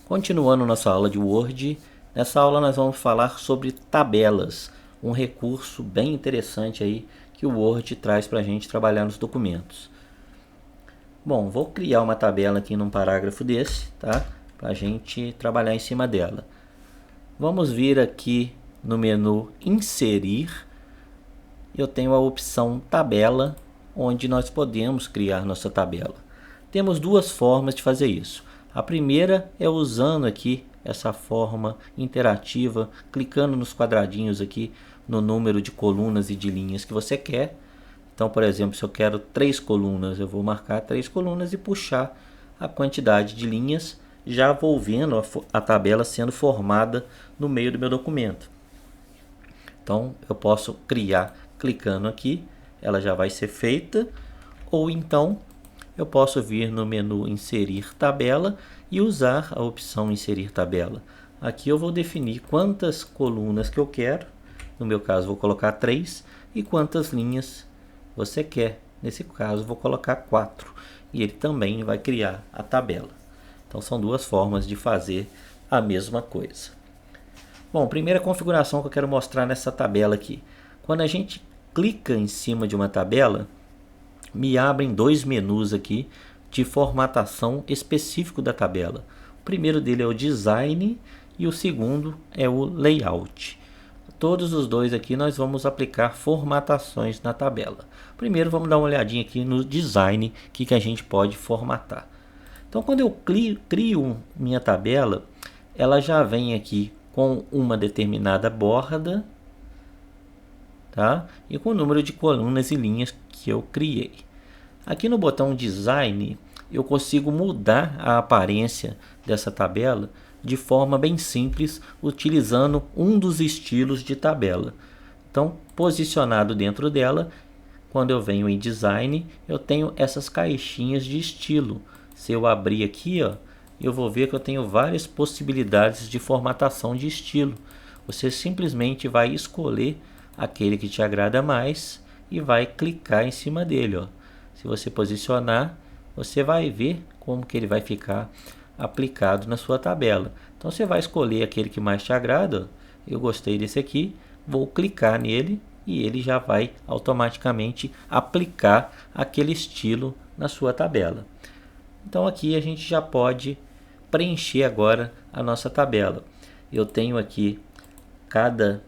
Continuando nossa aula de Word, nessa aula nós vamos falar sobre tabelas, um recurso bem interessante aí que o Word traz para a gente trabalhar nos documentos. Bom, vou criar uma tabela aqui num parágrafo desse, tá? Para a gente trabalhar em cima dela. Vamos vir aqui no menu Inserir. Eu tenho a opção Tabela, onde nós podemos criar nossa tabela. Temos duas formas de fazer isso. A primeira é usando aqui essa forma interativa, clicando nos quadradinhos aqui no número de colunas e de linhas que você quer. Então, por exemplo, se eu quero 3 colunas, eu vou marcar 3 colunas e puxar a quantidade de linhas, já vou vendo a tabela sendo formada no meio do meu documento. Então, eu posso criar clicando aqui, ela já vai ser feita, ou então eu posso vir no menu Inserir Tabela e usar a opção Inserir Tabela. Aqui eu vou definir quantas colunas que eu quero, no meu caso vou colocar 3, e quantas linhas você quer. Nesse caso vou colocar 4, e ele também vai criar a tabela. Então são duas formas de fazer a mesma coisa. Bom, primeira configuração que eu quero mostrar nessa tabela aqui. Quando a gente clica em cima de uma tabela, me abrem dois menus aqui de formatação específico da tabela. O primeiro dele é o Design e o segundo é o Layout. Todos os dois aqui nós vamos aplicar formatações na tabela. Primeiro vamos dar uma olhadinha aqui no Design, que a gente pode formatar. Então quando eu crio minha tabela, ela já vem aqui com uma determinada borda, tá? E com o número de colunas e linhas que eu criei. Aqui no botão Design, eu consigo mudar a aparência dessa tabela de forma bem simples, utilizando um dos estilos de tabela. Então, posicionado dentro dela, quando eu venho em Design, eu tenho essas caixinhas de estilo. Se eu abrir aqui, ó, eu vou ver que eu tenho várias possibilidades de formatação de estilo. Você simplesmente vai escolher aquele que te agrada mais e vai clicar em cima dele, ó. Se você posicionar, você vai ver como que ele vai ficar aplicado na sua tabela. Então você vai escolher aquele que mais te agrada. Eu gostei desse aqui, vou clicar nele e ele já vai automaticamente aplicar aquele estilo na sua tabela. Então aqui a gente já pode preencher agora a nossa tabela. Eu tenho aqui cada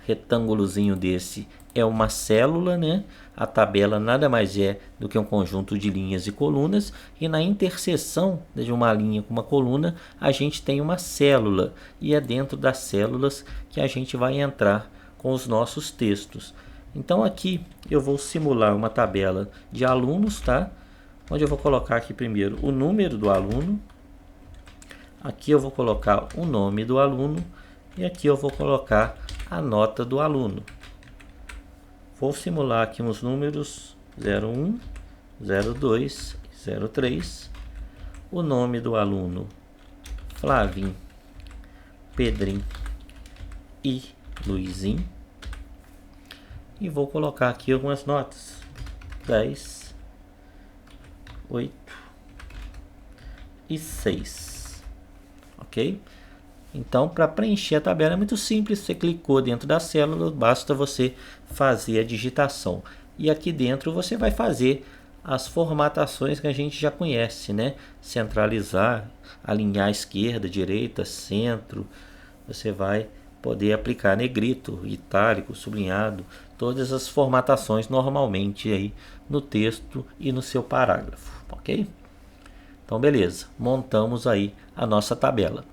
retângulozinho desse é uma célula, né? A tabela nada mais é do que um conjunto de linhas e colunas, e na interseção de uma linha com uma coluna, a gente tem uma célula, e é dentro das células que a gente vai entrar com os nossos textos. Então aqui eu vou simular uma tabela de alunos, tá? Onde eu vou colocar aqui primeiro o número do aluno, aqui eu vou colocar o nome do aluno, e aqui eu vou colocar a nota do aluno. Vou simular aqui uns números 01, 02, 03. O nome do aluno Flavinho, Pedrinho e Luizinho. E vou colocar aqui algumas notas: 10, 8 e 6. Ok? Então, para preencher a tabela é muito simples. Você clicou dentro da célula, basta você fazer a digitação. E aqui dentro você vai fazer as formatações que a gente já conhece, né? Centralizar, alinhar esquerda, direita, centro. Você vai poder aplicar negrito, itálico, sublinhado, todas as formatações normalmente aí no texto e no seu parágrafo, ok? Então, beleza. Montamos aí a nossa tabela.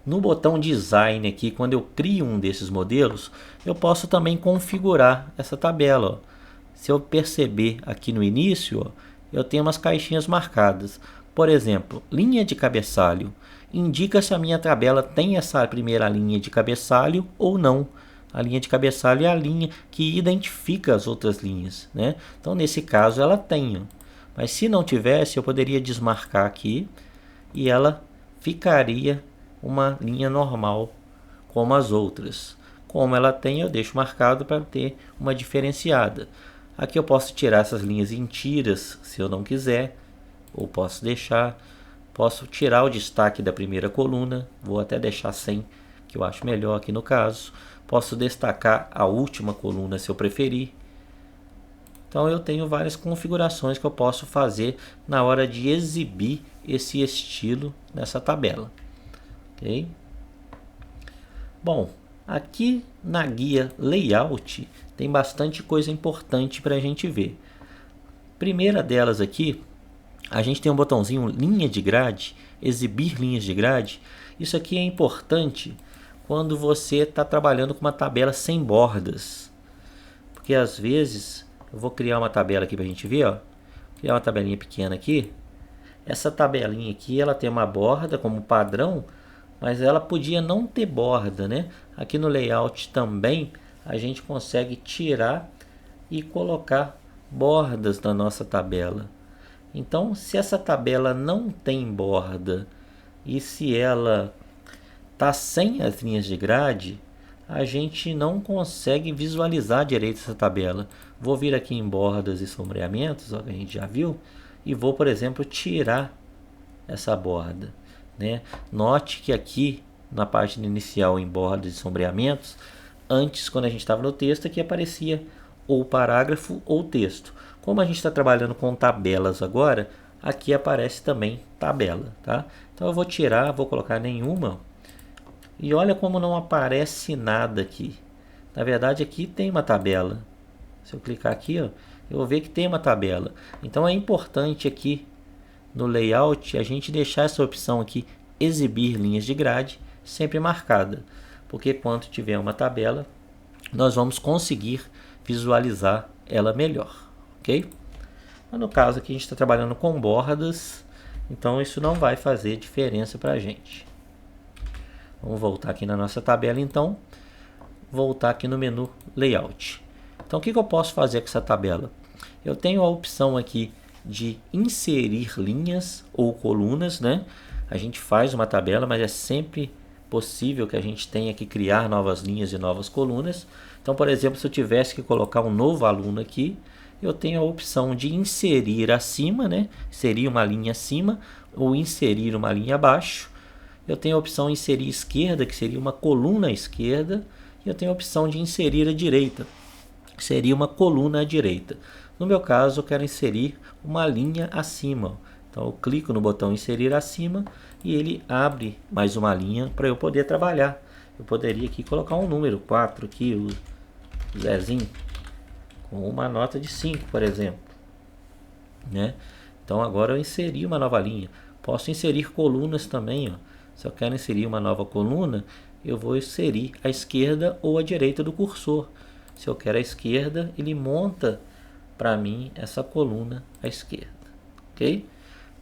No botão Design aqui, quando eu crio um desses modelos, eu posso também configurar essa tabela. Ó. Se eu perceber aqui no início, ó, eu tenho umas caixinhas marcadas. Por exemplo, linha de cabeçalho. Indica se a minha tabela tem essa primeira linha de cabeçalho ou não. A linha de cabeçalho é a linha que identifica as outras linhas, né? Então, nesse caso, ela tem. Ó. Mas se não tivesse, eu poderia desmarcar aqui e ela ficaria uma linha normal como as outras. Como ela tem, eu deixo marcado para ter uma diferenciada. Aqui eu posso tirar essas linhas inteiras se eu não quiser, ou posso deixar. Posso tirar o destaque da primeira coluna, vou até deixar sem, que eu acho melhor aqui no caso. Posso destacar a última coluna se eu preferir. Então eu tenho várias configurações que eu posso fazer na hora de exibir esse estilo nessa tabela. Ok? Bom, aqui na guia Layout tem bastante coisa importante para a gente ver. Primeira delas aqui, a gente tem um botãozinho linha de grade, exibir linhas de grade. Isso aqui é importante quando você está trabalhando com uma tabela sem bordas. Porque às vezes, eu vou criar uma tabela aqui para a gente ver, ó. Criar uma tabelinha pequena aqui. Essa tabelinha aqui, ela tem uma borda como padrão, mas ela podia não ter borda, né? Aqui no layout também a gente consegue tirar e colocar bordas na nossa tabela. Então, se essa tabela não tem borda e se ela está sem as linhas de grade, a gente não consegue visualizar direito essa tabela. Vou vir aqui em bordas e sombreamentos, ó, que a gente já viu, e vou, por exemplo, tirar essa borda, né? Note que aqui na página inicial em bordas e sombreamentos, antes quando a gente estava no texto aqui aparecia ou parágrafo ou texto. Como a gente está trabalhando com tabelas agora, aqui aparece também tabela, tá? Então eu vou tirar, vou colocar nenhuma e olha como não aparece nada aqui. Na verdade aqui tem uma tabela. Se eu clicar aqui, ó, eu vou ver que tem uma tabela. Então é importante aqui no layout a gente deixar essa opção aqui, exibir linhas de grade, sempre marcada, porque quando tiver uma tabela nós vamos conseguir visualizar ela melhor, ok? Mas no caso aqui a gente está trabalhando com bordas, então isso não vai fazer diferença para a gente. Vamos voltar aqui na nossa tabela então, voltar aqui no menu layout. Então o que eu posso fazer com essa tabela? Eu tenho a opção aqui de inserir linhas ou colunas, né? A gente faz uma tabela, mas é sempre possível que a gente tenha que criar novas linhas e novas colunas. Então, por exemplo, se eu tivesse que colocar um novo aluno aqui, eu tenho a opção de inserir acima, né? Inserir uma linha acima ou inserir uma linha abaixo. Eu tenho a opção de inserir esquerda, que seria uma coluna à esquerda. E eu tenho a opção de inserir à direita, que seria uma coluna à direita. No meu caso, eu quero inserir uma linha acima. Então, eu clico no botão inserir acima e ele abre mais uma linha para eu poder trabalhar. Eu poderia aqui colocar um número 4 aqui, o Zezinho, com uma nota de 5, por exemplo, né? Então, agora eu inseri uma nova linha. Posso inserir colunas também, ó. Se eu quero inserir uma nova coluna, eu vou inserir à esquerda ou à direita do cursor. Se eu quero à esquerda, ele monta para mim essa coluna à esquerda, ok?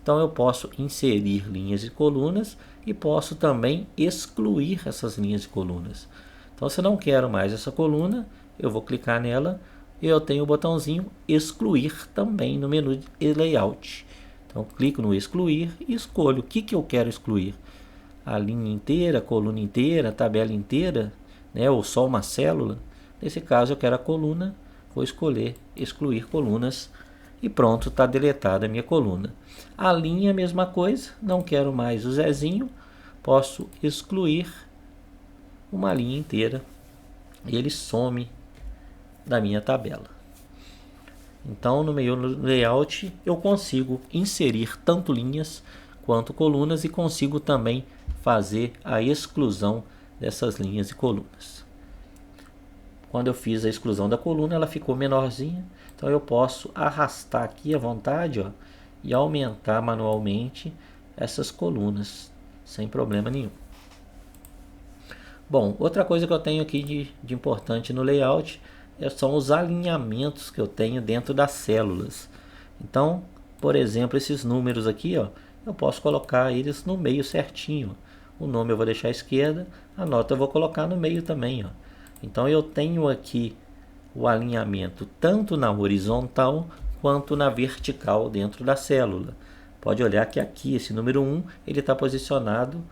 Então eu posso inserir linhas e colunas e posso também excluir essas linhas e colunas. Então se eu não quero mais essa coluna, eu vou clicar nela e eu tenho o botãozinho excluir também no menu de layout. Então clico no excluir e escolho o que eu quero excluir. A linha inteira, a coluna inteira, a tabela inteira, né, ou só uma célula. Nesse caso eu quero a coluna, vou escolher excluir colunas e pronto, está deletada a minha coluna. A linha, a mesma coisa, não quero mais o Zezinho, posso excluir uma linha inteira e ele some da minha tabela. Então no meio layout eu consigo inserir tanto linhas quanto colunas e consigo também fazer a exclusão dessas linhas e colunas. Quando eu fiz a exclusão da coluna, ela ficou menorzinha. Então eu posso arrastar aqui à vontade, ó, e aumentar manualmente essas colunas, sem problema nenhum. Bom, outra coisa que eu tenho aqui de importante no layout são os alinhamentos que eu tenho dentro das células. Então, por exemplo, esses números aqui, ó, eu posso colocar eles no meio certinho. O nome eu vou deixar à esquerda, a nota eu vou colocar no meio também, ó. Então eu tenho aqui o alinhamento tanto na horizontal quanto na vertical dentro da célula. Pode olhar que aqui esse número 1 ele está posicionado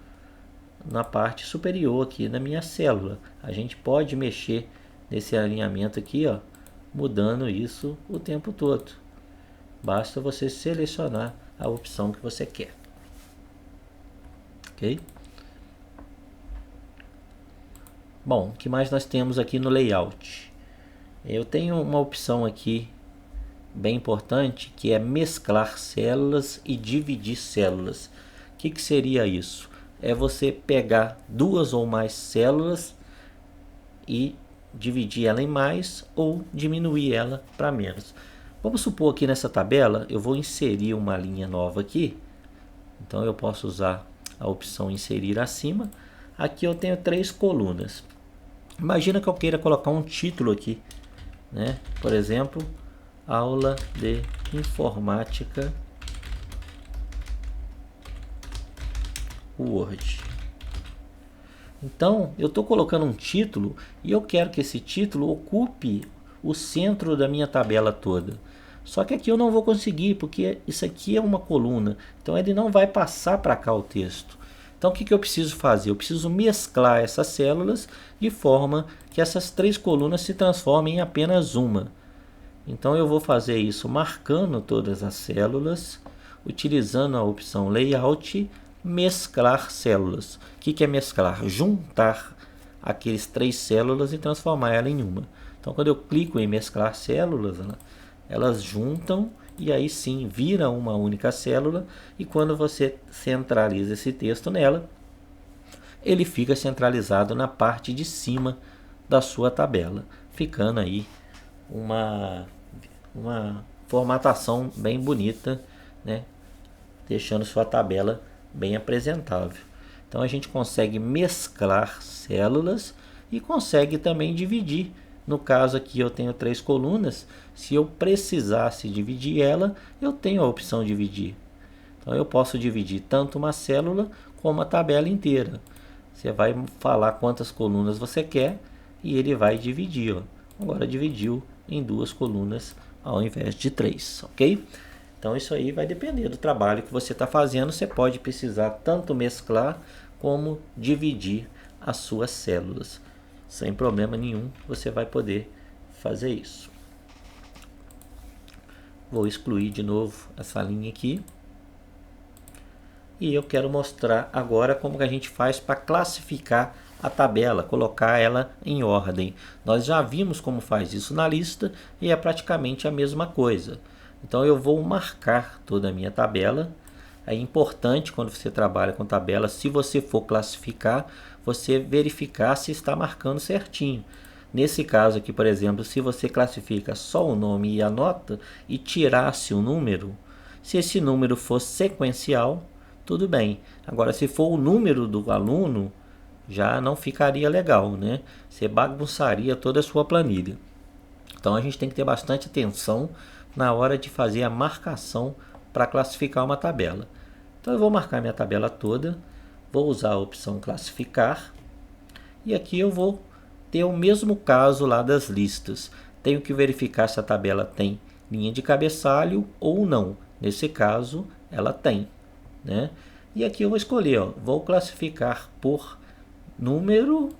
na parte superior aqui da minha célula. A gente pode mexer nesse alinhamento aqui, ó, mudando isso o tempo todo. Basta você selecionar a opção que você quer. ok? Bom, o que mais nós temos aqui no layout? Eu tenho uma opção aqui bem importante, que é mesclar células e dividir células. O que seria isso? É você pegar duas ou mais células e dividir ela em mais ou diminuir ela para menos. Vamos supor que nessa tabela eu vou inserir uma linha nova aqui. Então eu posso usar a opção inserir acima. Aqui eu tenho 3 colunas. Imagina que eu queira colocar um título aqui, né? Por exemplo, aula de informática Word. Então eu estou colocando um título e eu quero que esse título ocupe o centro da minha tabela toda. Só que aqui eu não vou conseguir, porque isso aqui é uma coluna, então ele não vai passar para cá o texto. Então o que eu preciso fazer? Eu preciso mesclar essas células de forma que essas 3 colunas se transformem em apenas uma. Então eu vou fazer isso marcando todas as células, utilizando a opção Layout, mesclar células. O que é mesclar? Juntar aqueles 3 células e transformar ela em uma. Então quando eu clico em mesclar células, né, elas juntam e aí sim vira uma única célula, e quando você centraliza esse texto nela, ele fica centralizado na parte de cima da sua tabela, ficando aí uma formatação bem bonita, né? Deixando sua tabela bem apresentável. Então a gente consegue mesclar células e consegue também dividir. No caso aqui eu tenho 3 colunas, se eu precisasse dividir ela, eu tenho a opção dividir. Então eu posso dividir tanto uma célula como a tabela inteira. Você vai falar quantas colunas você quer e ele vai dividir. Ó. Agora dividiu em 2 colunas ao invés de 3, ok? Então isso aí vai depender do trabalho que você está fazendo. Você pode precisar tanto mesclar como dividir as suas células. Sem problema nenhum, você vai poder fazer isso. Vou excluir de novo essa linha aqui. E eu quero mostrar agora como que a gente faz para classificar a tabela, colocar ela em ordem. Nós já vimos como faz isso na lista e é praticamente a mesma coisa. Então eu vou marcar toda a minha tabela. É importante quando você trabalha com tabela, se você for classificar, você verificar se está marcando certinho. Nesse caso aqui, por exemplo, se você classifica só o nome e a nota e tirasse o número, se esse número for sequencial, tudo bem. Agora, se for o número do aluno, já não ficaria legal, né? Você bagunçaria toda a sua planilha. Então a gente tem que ter bastante atenção na hora de fazer a marcação para classificar uma tabela. Então eu vou marcar minha tabela toda, vou usar a opção classificar e aqui eu vou ter o mesmo caso lá das listas. Tenho que verificar se a tabela tem linha de cabeçalho ou não. Nesse caso ela tem, né? E aqui eu vou escolher, ó, vou classificar por número,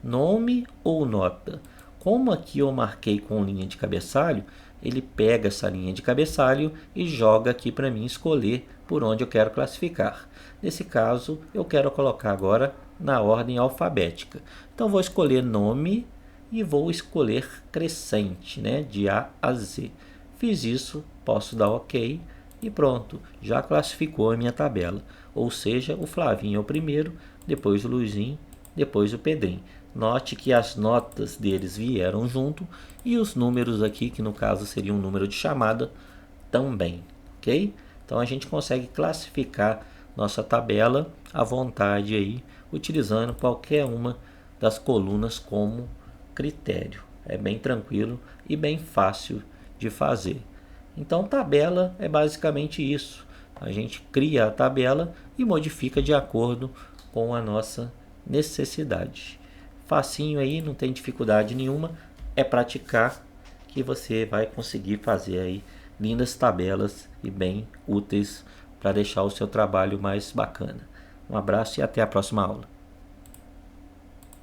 nome ou nota. Como aqui eu marquei com linha de cabeçalho, ele pega essa linha de cabeçalho e joga aqui para mim escolher por onde eu quero classificar. Nesse caso, eu quero colocar agora na ordem alfabética. Então vou escolher nome e vou escolher crescente, né, de A a Z. Fiz isso, posso dar OK e pronto, já classificou a minha tabela. Ou seja, o Flavinho é o primeiro, depois o Luizinho, depois o Pedrinho. Note que as notas deles vieram junto e os números aqui, que no caso seria um número de chamada, também, ok? Então a gente consegue classificar nossa tabela à vontade aí, utilizando qualquer uma das colunas como critério. É bem tranquilo e bem fácil de fazer. Então tabela é basicamente isso. A gente cria a tabela e modifica de acordo com a nossa necessidade. Facinho aí, não tem dificuldade nenhuma, é praticar que você vai conseguir fazer aí lindas tabelas e bem úteis para deixar o seu trabalho mais bacana. Um abraço e até a próxima aula.